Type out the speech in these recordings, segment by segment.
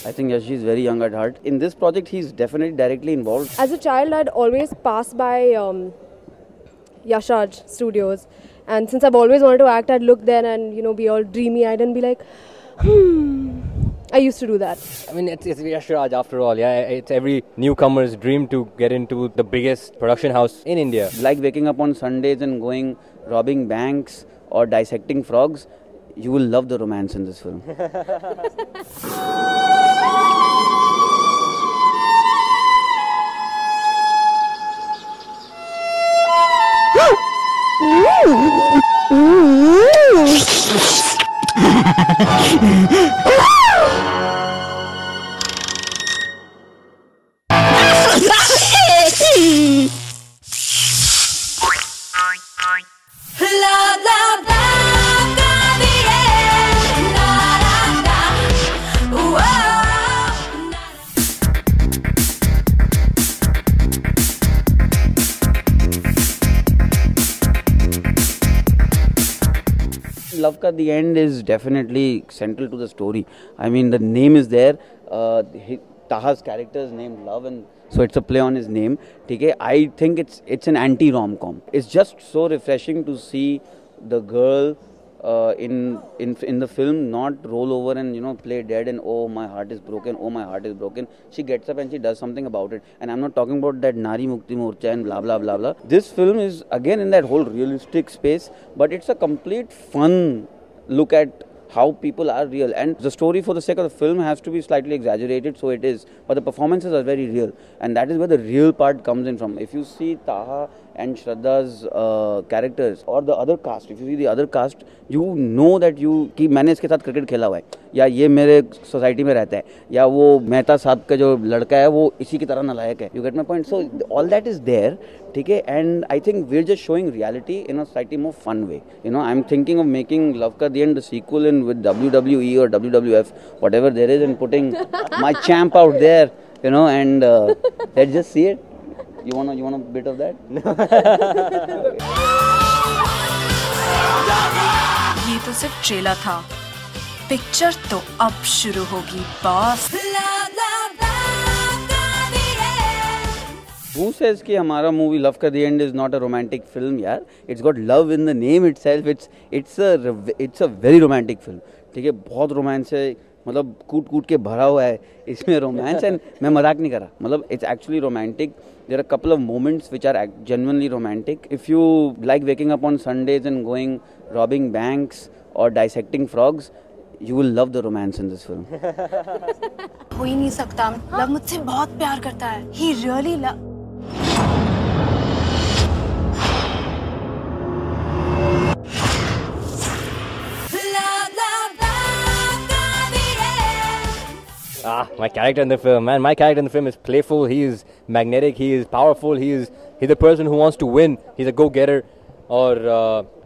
I think Yash is very young at heart. In this project, he's definitely directly involved. As a child, I'd always pass by Yash Raj Studios, and since I've always wanted to act, I'd look there and be all dreamy-eyed and be like, I used to do that. I mean, it's Yash Raj after all, yeah. It's every newcomer's dream to get into the biggest production house in India. Like waking up on Sundays and going robbing banks or dissecting frogs, you will love the romance in this film. Love Ka the End is definitely central to the story. I mean, the name is there. Taha's character is named Love, and so it's a play on his name. Okay? I think it's an anti-rom-com. It's just so refreshing to see the girl in the film not roll over and play dead and oh my heart is broken. She gets up and she does something about it. And I'm not talking about that Nari Mukti Morcha and blah blah blah blah. This film is again in that whole realistic space, but it's a complete fun look at how people are real, and the story for the sake of the film has to be slightly exaggerated, so it is, but the performances are very real, and that is where the real part comes in from. If you see Taha and Shraddha's characters or the other cast, if you see the other cast, you know that कि मैंने इसके साथ cricket खेला हुआ है, या ये मेरे सोसाइटी में रहता है, या वो मेहता साहब का जो लड़का है वो इसी की तरह नालायक है. You get my point? So all that is there, okay? And I think we're just showing reality in a slightly more fun way. I'm thinking of making Love Ka the End the sequel with WWE or WWF, whatever there is, and putting my champ out there, and let's just see it. You want a bit of that? ये तो सिर्फ trailer था, picture तो अब शुरू होगी boss. Who says कि हमारा movie Love Ka the End is not a romantic film, यार? It's got love in the name itself. It's a very romantic film. ठीक है, बहुत रोमांस है, मतलब कूट के भरा हुआ है इसमें रोमांस, एंड मैं मजाक नहीं कर रहा, मतलब it's actually romantic. There are a couple of moments which are genuinely romantic. If you like waking up on Sundays and going robbing banks or dissecting frogs, you will love the romance in this film. हो ही नहीं सकता. Love मुझसे बहुत प्यार करता है. He really love. My character in the film, man. My character in the film is playful. He is magnetic. He is powerful. He's the person who wants to win. He's a go-getter. Or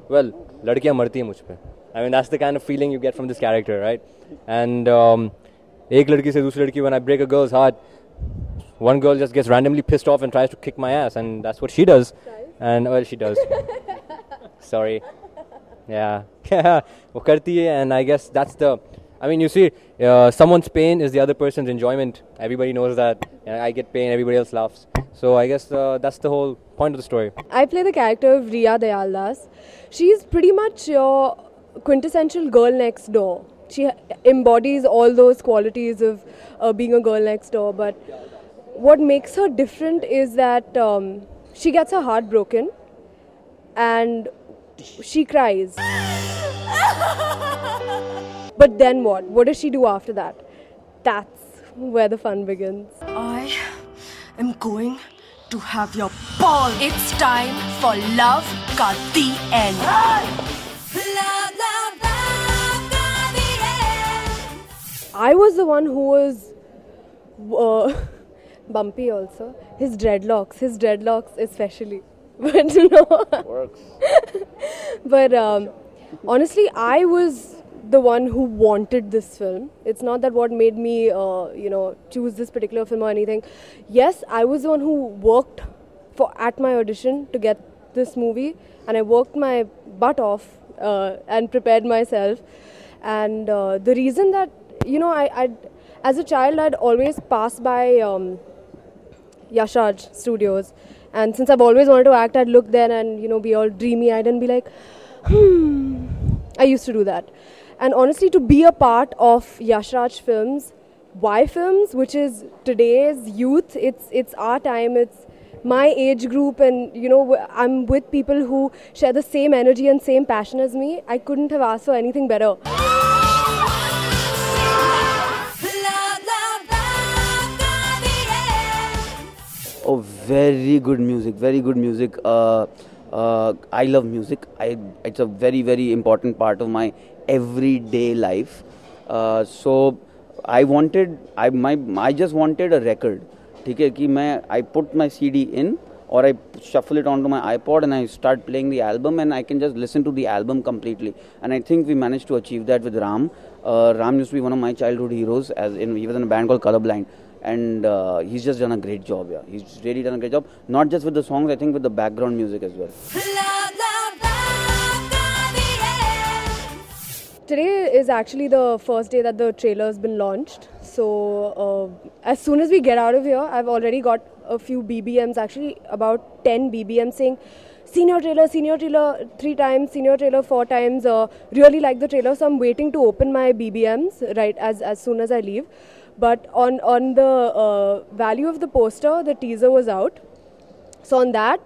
well, लड़कियाँ मरती हैं मुझ पे. I mean, that's the kind of feeling you get from this character, right? And एक लड़की से दूसरी लड़की, when I break a girl's heart, one girl just gets randomly pissed off and tries to kick my ass, and that's what she does. And well, she does. Sorry. Yeah. वो करती है, and I guess that's the. I mean, you see, someone's pain is the other person's enjoyment. Everybody knows that. I get pain, everybody else laughs. So I guess that's the whole point of the story. I play the character of Riya Dayaldas. She's pretty much your quintessential girl next door. She embodies all those qualities of being a girl next door. But what makes her different is that she gets her heart broken and she cries. But then what? What does she do after that? That's where the fun begins. I am going to have your ball. It's time for Love Ka the End. I was the one who was bumpy also. His dreadlocks especially. But no. Works. But honestly, I was the one who wanted this film. It's not that what made me, choose this particular film or anything. Yes, I was the one who worked at my audition to get this movie, and I worked my butt off and prepared myself. And the reason that, as a child, I'd always pass by Yash Raj Studios, and since I've always wanted to act, I'd look there and be all dreamy-eyed and be like, I used to do that. And honestly, to be a part of Yash Raj Films, Y Films, which is today's youth, it's our time, it's my age group, and I'm with people who share the same energy and same passion as me. I couldn't have asked for anything better. Oh, very good music, very good music. I love music. It's a very, very important part of my everyday life. So I just wanted a record. ठीक है कि I put my CD in or I shuffle it onto my iPod and I start playing the album and I can just listen to the album completely. And I think we managed to achieve that with Ram. Ram used to be one of my childhood heroes. He was in a band called Colorblind. And he's just done a great job. Yeah, he's really done a great job. Not just with the songs, I think with the background music as well. Today is actually the first day that the trailer has been launched. So as soon as we get out of here, I've already got a few BBMs, actually about 10 BBMs saying, seen your trailer 3 times, seen your trailer 4 times, really like the trailer. So I'm waiting to open my BBMs right as soon as I leave. But on the value of the poster, the teaser was out. So on that,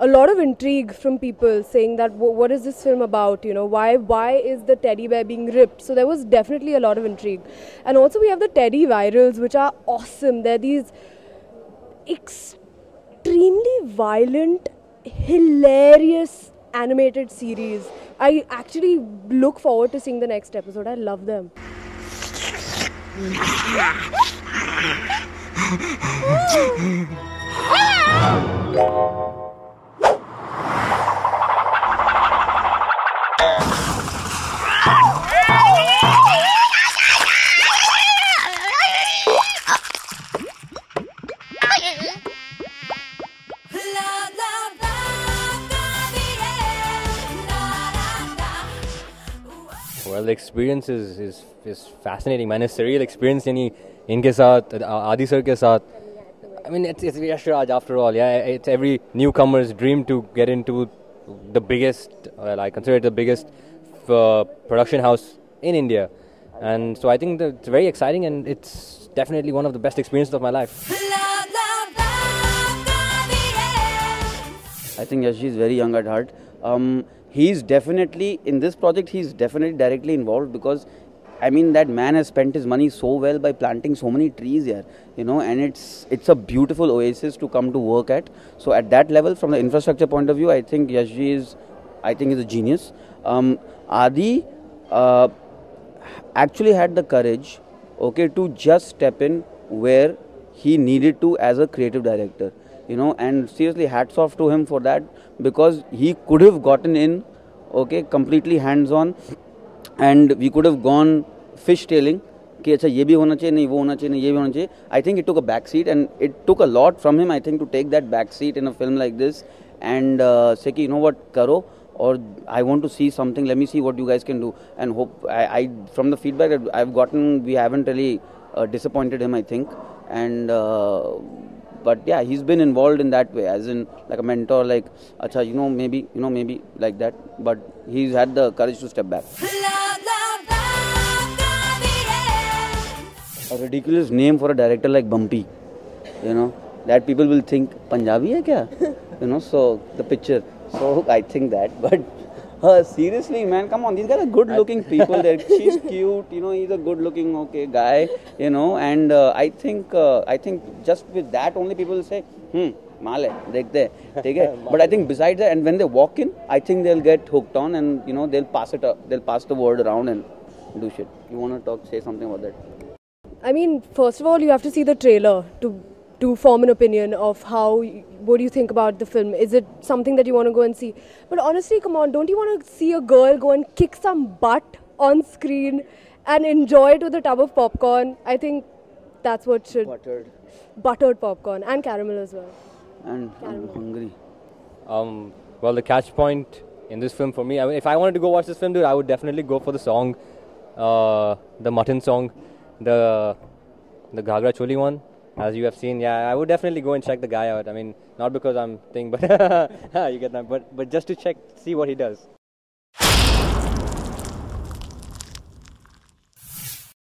a lot of intrigue from people saying that what is this film about? Why is the teddy bear being ripped? So there was definitely a lot of intrigue. And also we have the teddy virals, which are awesome. They're these extremely violent, hilarious animated series. I actually look forward to seeing the next episode. I love them. Well, the experience is fascinating, man. It's a surreal experience. इनके साथ आदि sir के साथ. I mean, it's Yash Raj after all. Yeah, it's every newcomer's dream to get into the biggest. I consider it the biggest production house in India, and so I think that it's very exciting, and it's definitely one of the best experiences of my life. I think Yash is very young at heart. He's definitely, in this project, he's definitely directly involved because, I mean, that man has spent his money so well by planting so many trees here, and it's a beautiful oasis to come to work at. So at that level, from the infrastructure point of view, I think Yash is a genius. Adi actually had the courage, to just step in where he needed to as a creative director. And seriously, hats off to him for that, because he could have gotten in, completely hands-on, and we could have gone fishtailing, कि अच्छा ये भी होना चाहिए, नहीं वो होना चाहिए, नहीं ये भी होना चाहिए. I think it took a back seat, and it took a lot from him, I think, to take that back seat in a film like this and say, you know what, karo, or I want to see something, let me see what you guys can do. And hope, I from the feedback that I've gotten, we haven't really disappointed him, I think. And but yeah, he's been involved in that way, as in like a mentor, like, acha, maybe like that. But he's had the courage to step back. A ridiculous name for a director like Bumpy, that people will think Punjabi hai kya, so the picture. So I think that, but seriously, man, come on, these guys are good-looking people. She's cute, he's a good-looking guy, and I think just with that only people will say, maal hai, dekhte hai, theek hai. But I think besides that, and when they walk in, I think they'll get hooked on, and they'll pass the word around and do shit. You want to say something about that? I mean, first of all, you have to see the trailer to form an opinion of what do you think about the film. Is it something that you want to go and see? But honestly, come on, don't you want to see a girl go and kick some butt on screen and enjoy it with a tub of popcorn? I think that's what should... Buttered popcorn and caramel as well. And I'm hungry. Well, the catch point in this film for me, I mean, if I wanted to go watch this film, dude, I would definitely go for the song, the Mutton song. the Ghagra Choli one, as you have seen. Yeah, I would definitely go and check the guy out. I mean, not because I'm thing, but you get that, but just to check, see what he does.